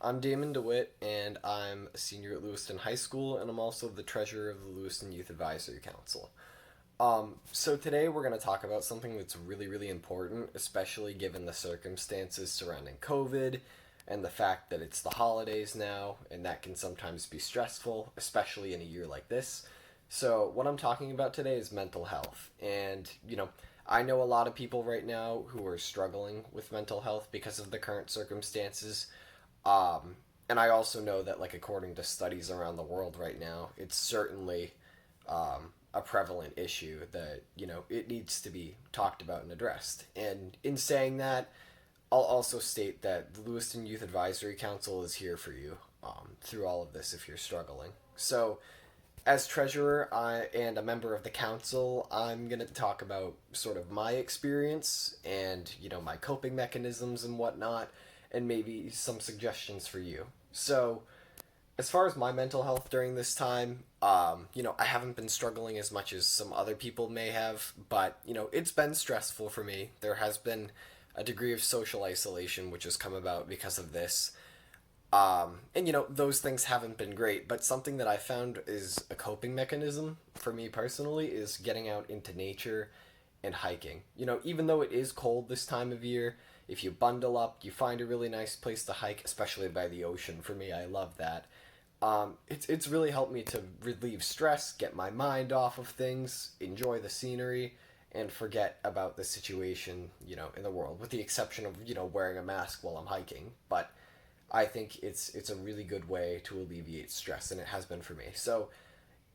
I'm Damon DeWitt, and I'm a senior at Lewiston High School, and I'm also the treasurer of the Lewiston Youth Advisory Council. So today we're going to talk about something that's really, really important, especially given the circumstances surrounding COVID and the fact that it's the holidays now, and that can sometimes be stressful, especially in a year like this. So, what I'm talking about today is mental health. And, I know a lot of people right now who are struggling with mental health because of the current circumstances. Um, and I also know that, like, according to studies around the world right now, it's certainly a prevalent issue that, it needs to be talked about and addressed. And in saying that, I'll also state that the Lewiston Youth Advisory Council is here for you through all of this if you're struggling. So, as treasurer and a member of the council, I'm going to talk about sort of my experience and, my coping mechanisms and whatnot, and maybe some suggestions for you. So, as far as my mental health during this time, I haven't been struggling as much as some other people may have, but, it's been stressful for me. There has been a degree of social isolation which has come about because of this. And those things haven't been great, but something that I found is a coping mechanism for me personally is getting out into nature and hiking. Even though it is cold this time of year, if you bundle up, you find a really nice place to hike, especially by the ocean. For me, I love that. It's really helped me to relieve stress, get my mind off of things, enjoy the scenery, and forget about the situation, in the world, with the exception of, wearing a mask while I'm hiking. But I think it's a really good way to alleviate stress, and it has been for me. So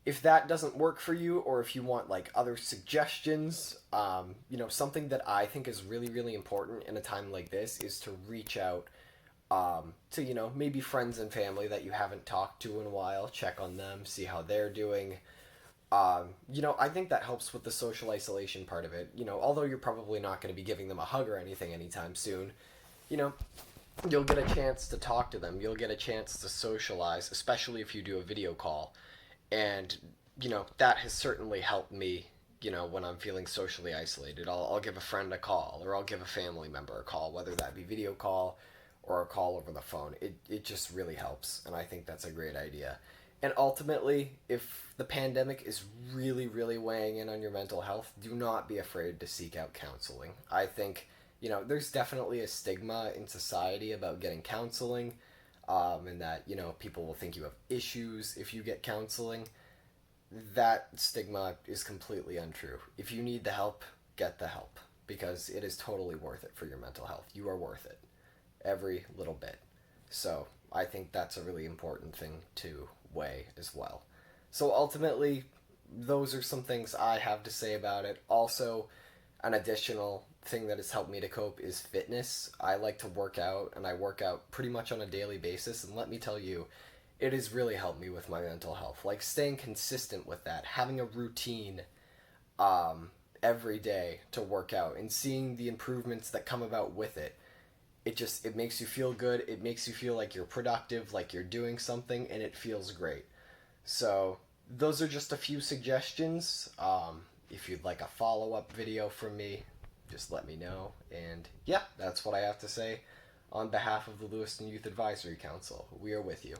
if that doesn't work for you, or if you want like other suggestions, something that I think is really really important in a time like this is to reach out to maybe friends and family that you haven't talked to in a while, check on them, see how they're doing. I think that helps with the social isolation part of it. Although you're probably not going to be giving them a hug or anything anytime soon, you know, you'll get a chance to talk to them. You'll get a chance to socialize, especially if you do a video call. And, that has certainly helped me, when I'm feeling socially isolated. I'll give a friend a call or I'll give a family member a call, whether that be video call or a call over the phone. It just really helps. And I think that's a great idea. And ultimately, if the pandemic is really, really weighing in on your mental health, do not be afraid to seek out counseling. I think there's definitely a stigma in society about getting counseling, and that, people will think you have issues if you get counseling. That stigma is completely untrue. If you need the help, get the help, because it is totally worth it for your mental health. You are worth it. Every little bit. So, I think that's a really important thing to weigh as well. So, ultimately, those are some things I have to say about it. Also, an additional thing that has helped me to cope is fitness. I like to work out, and I work out pretty much on a daily basis, and let me tell you, it has really helped me with my mental health. Like, staying consistent with that, having a routine every day to work out, and seeing the improvements that come about with it. It makes you feel good. It makes you feel like you're productive, like you're doing something, and it feels great. So, those are just a few suggestions. If you'd like a follow-up video from me, just let me know. And yeah, that's what I have to say on behalf of the Lewiston Youth Advisory Council. We are with you.